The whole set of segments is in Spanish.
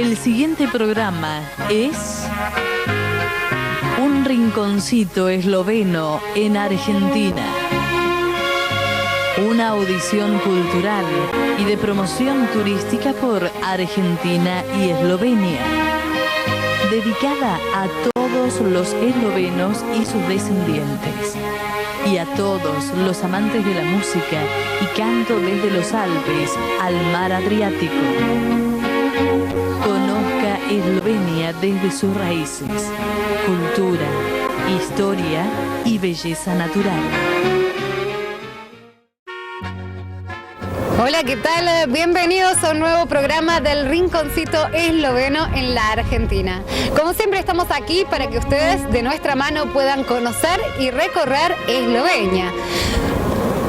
El siguiente programa es Un rinconcito esloveno en Argentina. Una audición cultural y de promoción turística por Argentina y Eslovenia, dedicada a todos los eslovenos y sus descendientes, y a todos los amantes de la música y canto desde los Alpes al mar Adriático. Conozca Eslovenia desde sus raíces, cultura, historia y belleza natural. Hola, ¿qué tal? Bienvenidos a un nuevo programa del Rinconcito Esloveno en la Argentina. Como siempre estamos aquí para que ustedes de nuestra mano puedan conocer y recorrer Eslovenia.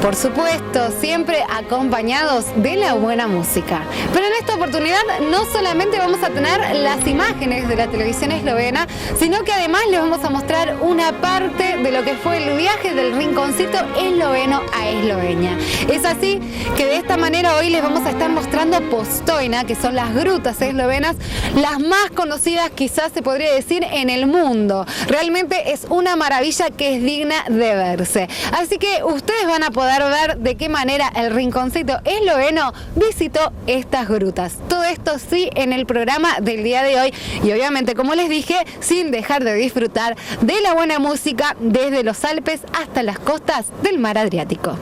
Por supuesto, siempre acompañados de la buena música. Pero en esta oportunidad no solamente vamos a tener las imágenes de la televisión eslovena, sino que además les vamos a mostrar una parte de lo que fue el viaje del Rinconcito Esloveno a Eslovenia. Es así que de esta manera hoy les vamos a estar mostrando Postojna, que son las grutas eslovenas, las más conocidas quizás se podría decir en el mundo. Realmente es una maravilla que es digna de verse. Así que ustedes van a poder ver de qué manera el Rinconcito Esloveno visitó estas grutas. Todo esto sí en el programa del día de hoy y obviamente, como les dije, sin dejar de disfrutar de la buena música desde los Alpes hasta las costas del mar Adriático.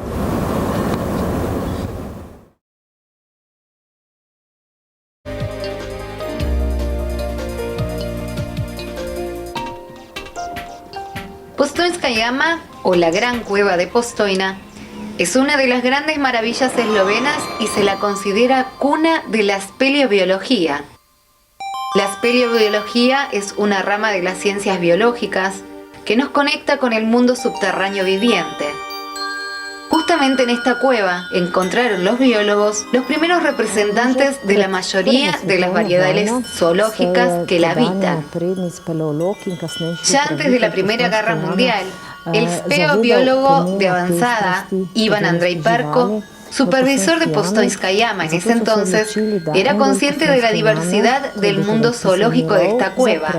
Postojnska Jama, o la Gran Cueva de Postojna, es una de las grandes maravillas eslovenas y se la considera cuna de la espeleobiología. La espeleobiología es una rama de las ciencias biológicas que nos conecta con el mundo subterráneo viviente. Justamente en esta cueva encontraron los biólogos los primeros representantes de la mayoría de las variedades zoológicas que la habitan. Ya antes de la Primera Guerra Mundial, el speleobiólogo de avanzada, Ivan Andrei Perko, supervisor de Postojnska Jama en ese entonces, era consciente de la diversidad del mundo zoológico de esta cueva.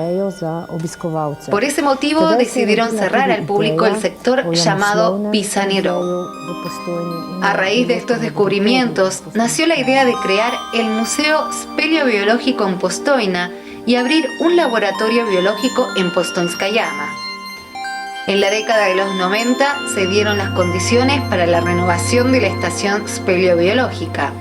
Por ese motivo decidieron cerrar al público el sector llamado Pisani Row. A raíz de estos descubrimientos, nació la idea de crear el Museo Speleobiológico en Postojna y abrir un laboratorio biológico en Postojnska Jama. En la década de los 90 se dieron las condiciones para la renovación de la estación speleobiológica.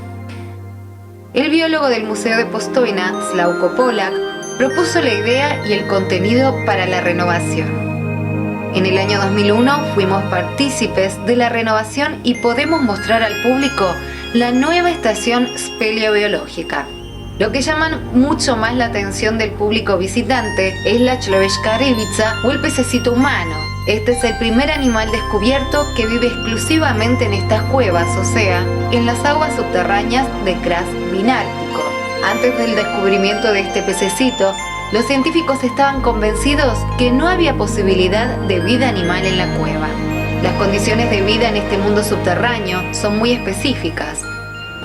El biólogo del Museo de Postojna, Slavko Polak, propuso la idea y el contenido para la renovación. En el año 2001 fuimos partícipes de la renovación y podemos mostrar al público la nueva estación speleobiológica. Lo que llama mucho más la atención del público visitante es la Človeška ribica o el pececito humano. Este es el primer animal descubierto que vive exclusivamente en estas cuevas, o sea, en las aguas subterráneas de Kras Vinártico. Antes del descubrimiento de este pececito, los científicos estaban convencidos que no había posibilidad de vida animal en la cueva. Las condiciones de vida en este mundo subterráneo son muy específicas.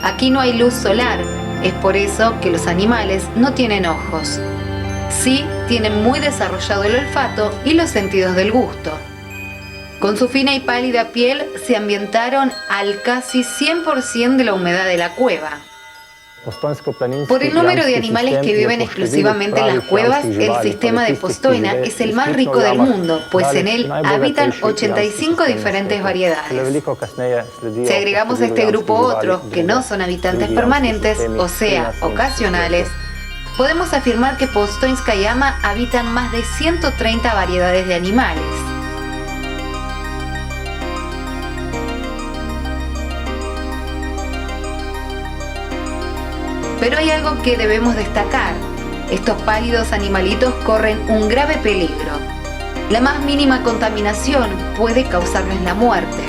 Aquí no hay luz solar. Es por eso que los animales no tienen ojos. Sí, tienen muy desarrollado el olfato y los sentidos del gusto. Con su fina y pálida piel se ambientaron al casi 100% de la humedad de la cueva. Por el número de animales que viven exclusivamente en las cuevas, el sistema de Postojna es el más rico del mundo, pues en él habitan 85 diferentes variedades. Si agregamos a este grupo otros que no son habitantes permanentes, o sea, ocasionales, podemos afirmar que Postojnska Jama habitan más de 130 variedades de animales. Pero hay algo que debemos destacar. Estos pálidos animalitos corren un grave peligro. La más mínima contaminación puede causarles la muerte.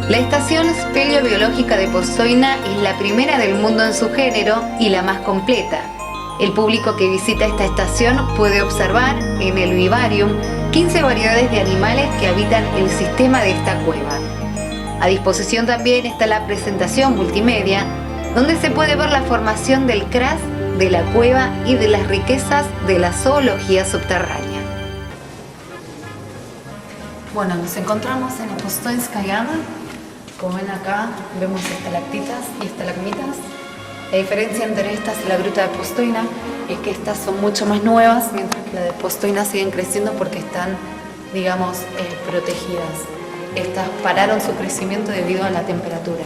La estación espeleobiológica de Postojna es la primera del mundo en su género y la más completa. El público que visita esta estación puede observar en el vivarium 15 variedades de animales que habitan el sistema de esta cueva. A disposición también está la presentación multimedia, donde se puede ver la formación del cras, de la cueva y de las riquezas de la zoología subterránea. Bueno, nos encontramos en la Postojnska Jama. Como ven acá, vemos estalactitas y estalagmitas. La diferencia entre estas y la gruta de Postojna es que estas son mucho más nuevas, mientras que la de Postojna siguen creciendo porque están, digamos, protegidas. Estas pararon su crecimiento debido a la temperatura.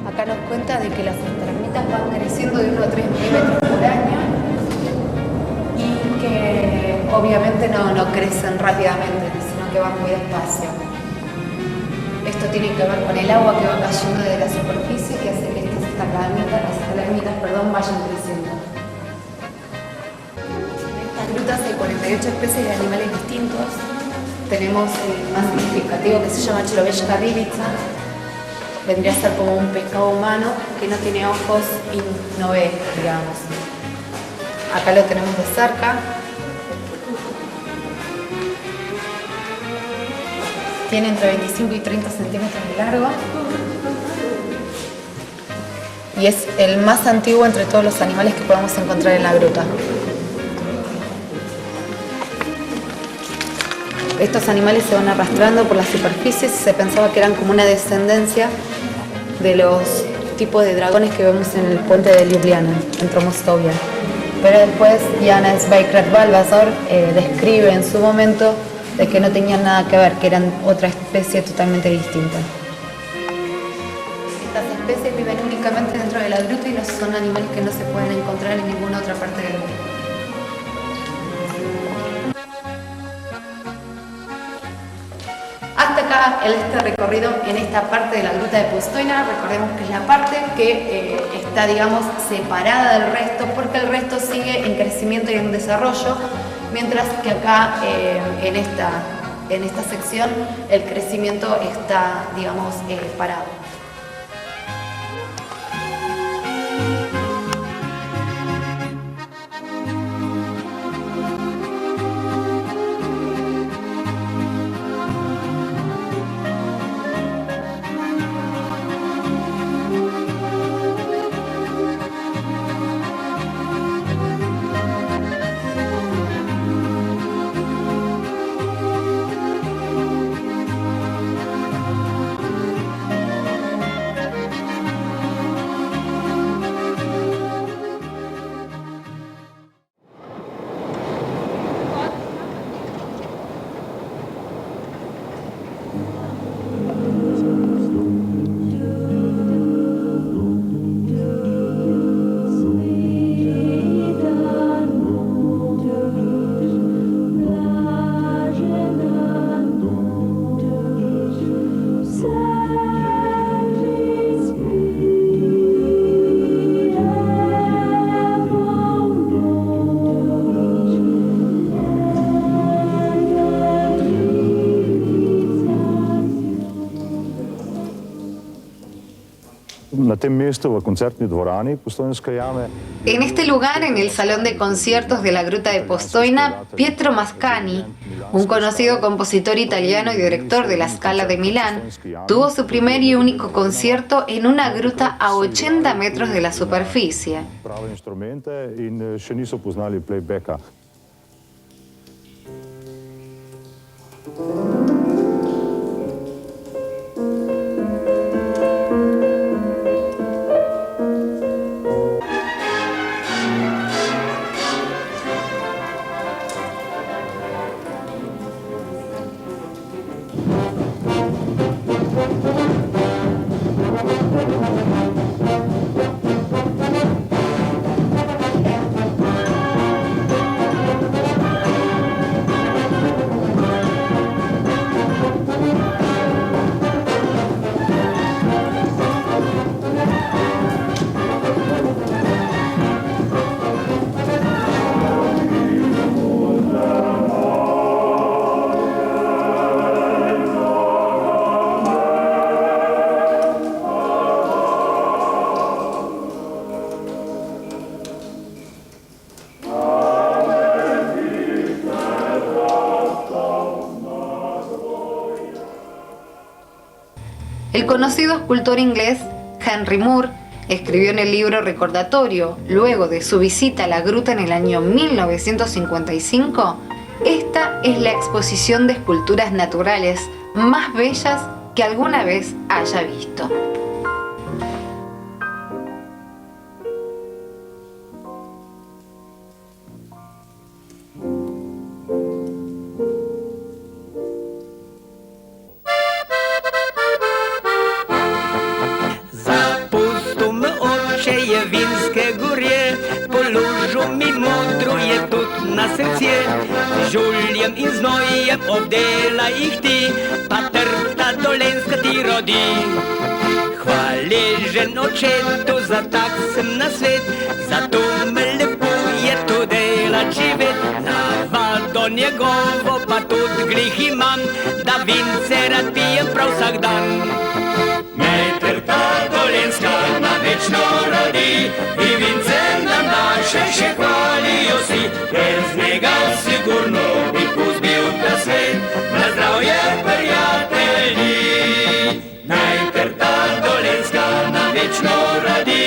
Acá nos cuenta de que las estalagmitas van creciendo de 1 a 3 milímetros por año y que obviamente no crecen rápidamente, sino que van muy despacio. Esto tiene que ver con el agua que va cayendo de la superficie que hace que estas estalagmitas vayan creciendo. En estas grutas hay 48 especies de animales distintos. Tenemos el más significativo que se llama Chilovechka ribica. Vendría a ser como un pescado humano que no tiene ojos y no ve, digamos. Acá lo tenemos de cerca. Tiene entre 25 y 30 centímetros de largo. Y es el más antiguo entre todos los animales que podemos encontrar en la gruta. Estos animales se van arrastrando por las superficies y se pensaba que eran como una descendencia de los tipos de dragones que vemos en el puente de Ljubljana, en Tromostovia. Pero después Jana Sveikrad-Balvazor describe en su momento de que no tenían nada que ver, que eran otra especie totalmente distinta. Estas especies viven únicamente dentro de la gruta y no son animales que no se pueden encontrar en ninguna otra parte del mundo. Hasta acá este recorrido en esta parte de la gruta de Postojna. Recordemos que es la parte que está, digamos, separada del resto, porque el resto sigue en crecimiento y en desarrollo, mientras que acá en esta sección el crecimiento está, digamos, parado. En este lugar, en el salón de conciertos de la gruta de Postojna, Pietro Mascagni, un conocido compositor italiano y director de la Scala de Milán, tuvo su primer y único concierto en una gruta a 80 metros de la superficie. El conocido escultor inglés Henry Moore escribió en el libro recordatorio, luego de su visita a la gruta en el año 1955, esta es la exposición de esculturas naturales más bellas que alguna vez haya visto. Жульєм і зноєм обдила їх ти, патерта доленська ти роді. Хвали жен очету за так сим на світ, за ту милипує тудела живет. На вадон єгово, па тут гріх імам, да він це рад піє прав сагдан. Метерта доленська на вічно роді, і він це нам наше ще хвалі осі. Без njega sigurno bi puzbil ta svet, na zdravje prijatelji. Najtrta dolenska nam večno radi,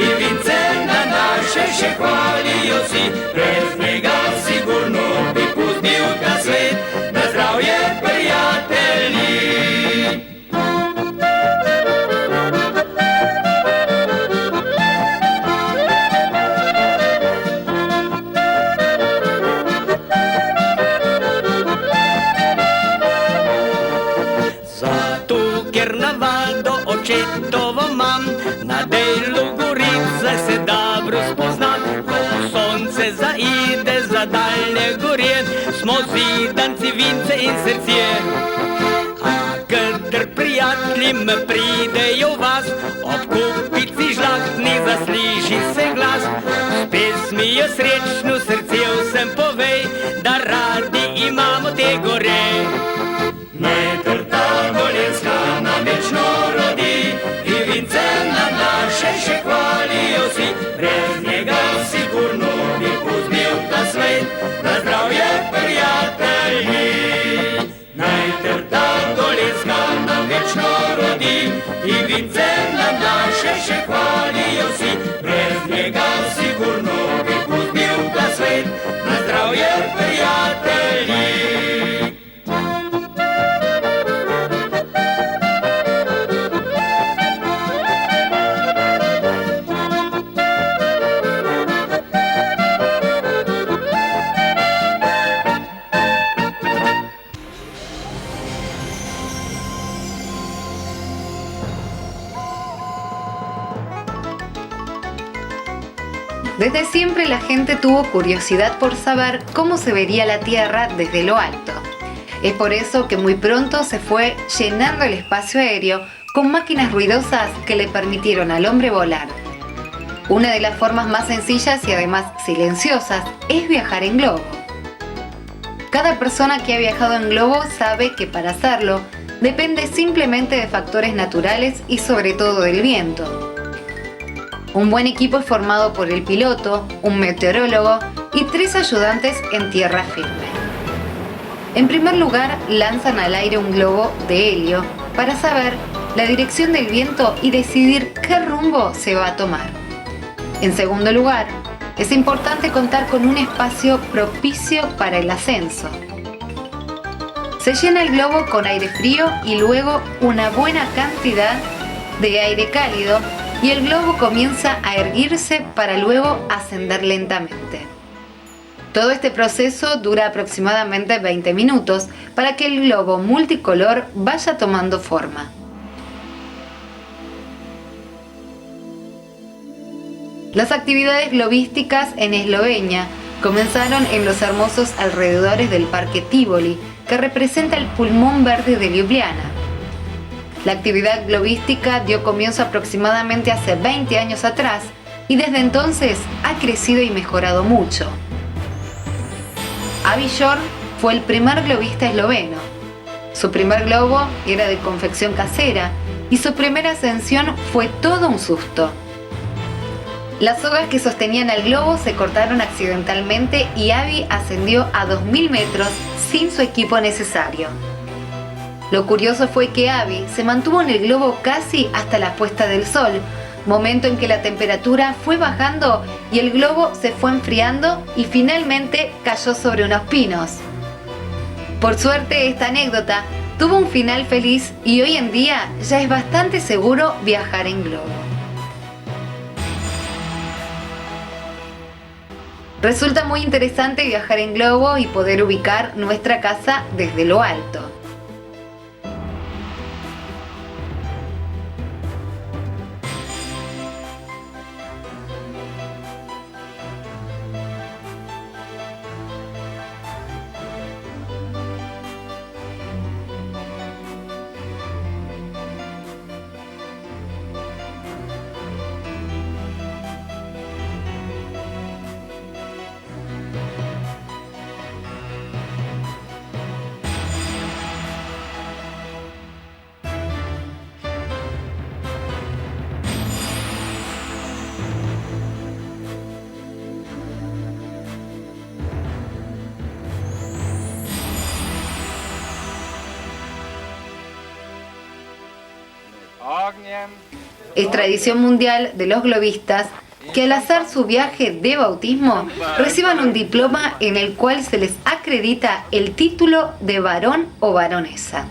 i vince na naše še hvalijo si. Bez njega sigurno bi puzbil ta svet, na zdravje prijatelji. Очетово мам, на делу горіться се добро спознат, ко сонце заїде за дальне горє, смо зіданці вінце і серце. А кадр приятелім прийде у вас, обкупиці жлахтні засліжі се глас, з пісмію сречну серців сем повей, да раді і мамо те горе. Метерта доленська нам вічно роді, і вінце на наше ще хваліо си. Без njega sigurno bi puzbil ta svet, na zdravje prijatelji. Najtrta dolenska nam vječno rodi, i vince na naše še hvalio si. Bez njega sigurno bi puzbil ta svet, na zdravje prijatelji. Desde siempre la gente tuvo curiosidad por saber cómo se vería la Tierra desde lo alto. Es por eso que muy pronto se fue llenando el espacio aéreo con máquinas ruidosas que le permitieron al hombre volar. Una de las formas más sencillas y además silenciosas es viajar en globo. Cada persona que ha viajado en globo sabe que para hacerlo depende simplemente de factores naturales y sobre todo del viento. Un buen equipo es formado por el piloto, un meteorólogo y 3 ayudantes en tierra firme. En primer lugar, lanzan al aire un globo de helio para saber la dirección del viento y decidir qué rumbo se va a tomar. En segundo lugar, es importante contar con un espacio propicio para el ascenso. Se llena el globo con aire frío y luego una buena cantidad de aire cálido, y el globo comienza a erguirse para luego ascender lentamente. Todo este proceso dura aproximadamente 20 minutos para que el globo multicolor vaya tomando forma. Las actividades globísticas en Eslovenia comenzaron en los hermosos alrededores del Parque Tivoli, que representa el pulmón verde de Ljubljana. La actividad globística dio comienzo aproximadamente hace 20 años atrás y desde entonces ha crecido y mejorado mucho. Avi Jorn fue el primer globista esloveno. Su primer globo era de confección casera y su primera ascensión fue todo un susto. Las sogas que sostenían al globo se cortaron accidentalmente y Avi ascendió a 2000 metros sin su equipo necesario. Lo curioso fue que Abby se mantuvo en el globo casi hasta la puesta del sol, momento en que la temperatura fue bajando y el globo se fue enfriando y finalmente cayó sobre unos pinos. Por suerte, esta anécdota tuvo un final feliz y hoy en día ya es bastante seguro viajar en globo. Resulta muy interesante viajar en globo y poder ubicar nuestra casa desde lo alto. Es tradición mundial de los globistas que al hacer su viaje de bautismo reciban un diploma en el cual se les acredita el título de varón o varonesa.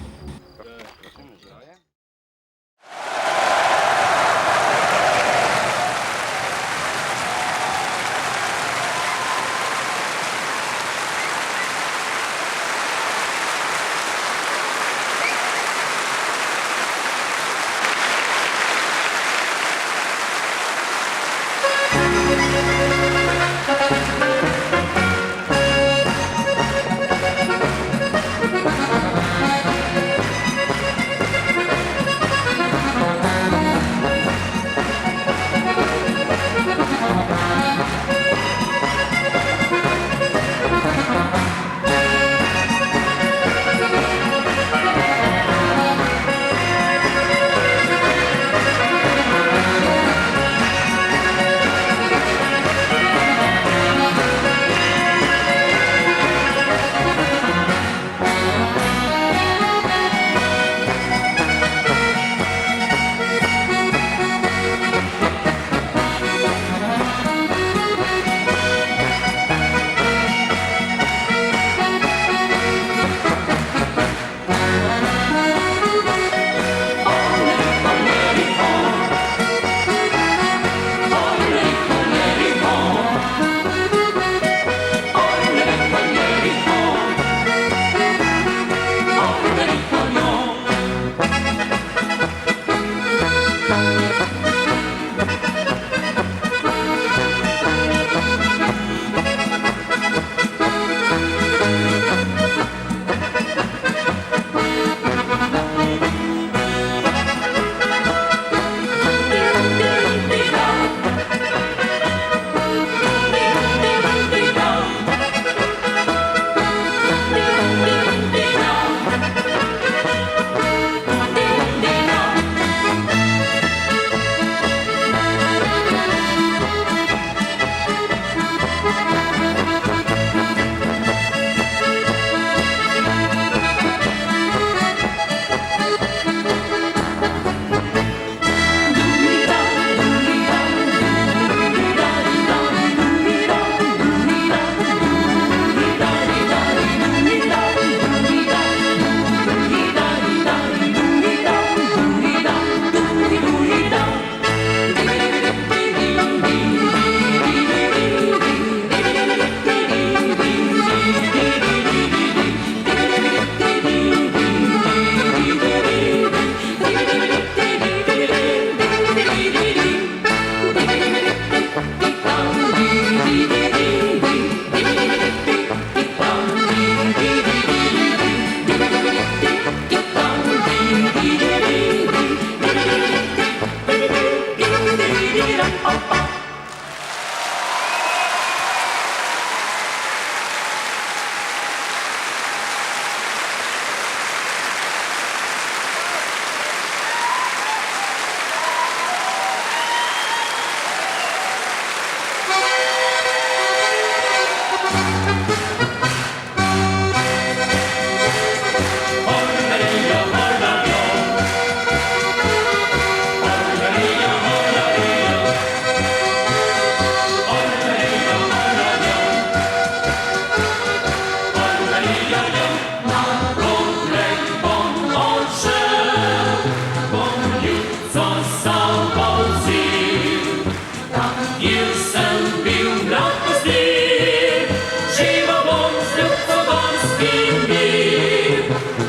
mir,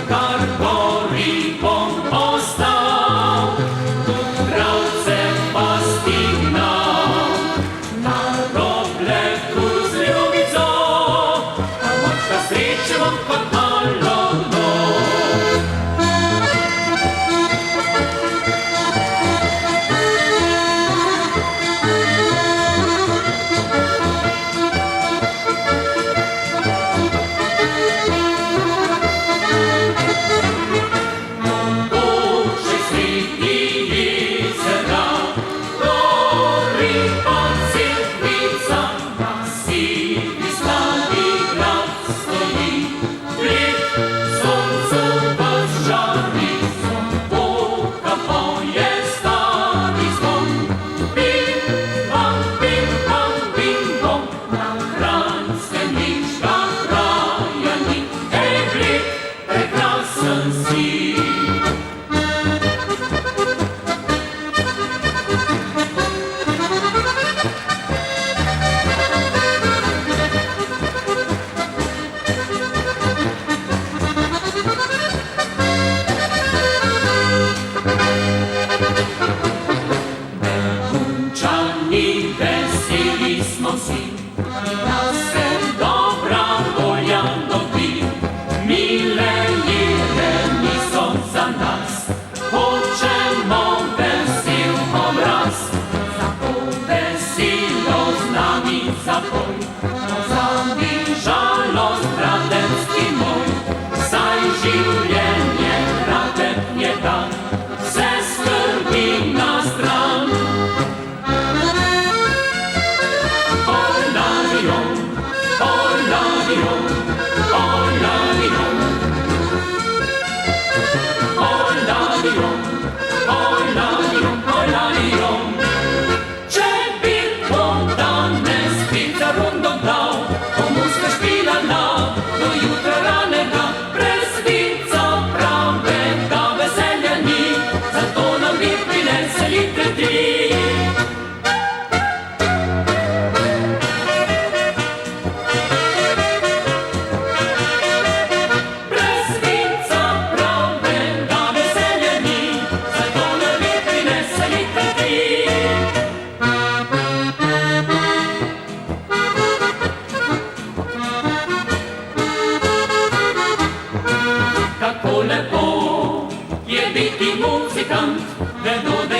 kar gori bom ostal, tudi pravce pa stignal. Na robleku z ljubico, a močka sreče bom kot malo kdo. Kako lepo je biti muzikant, vedo, da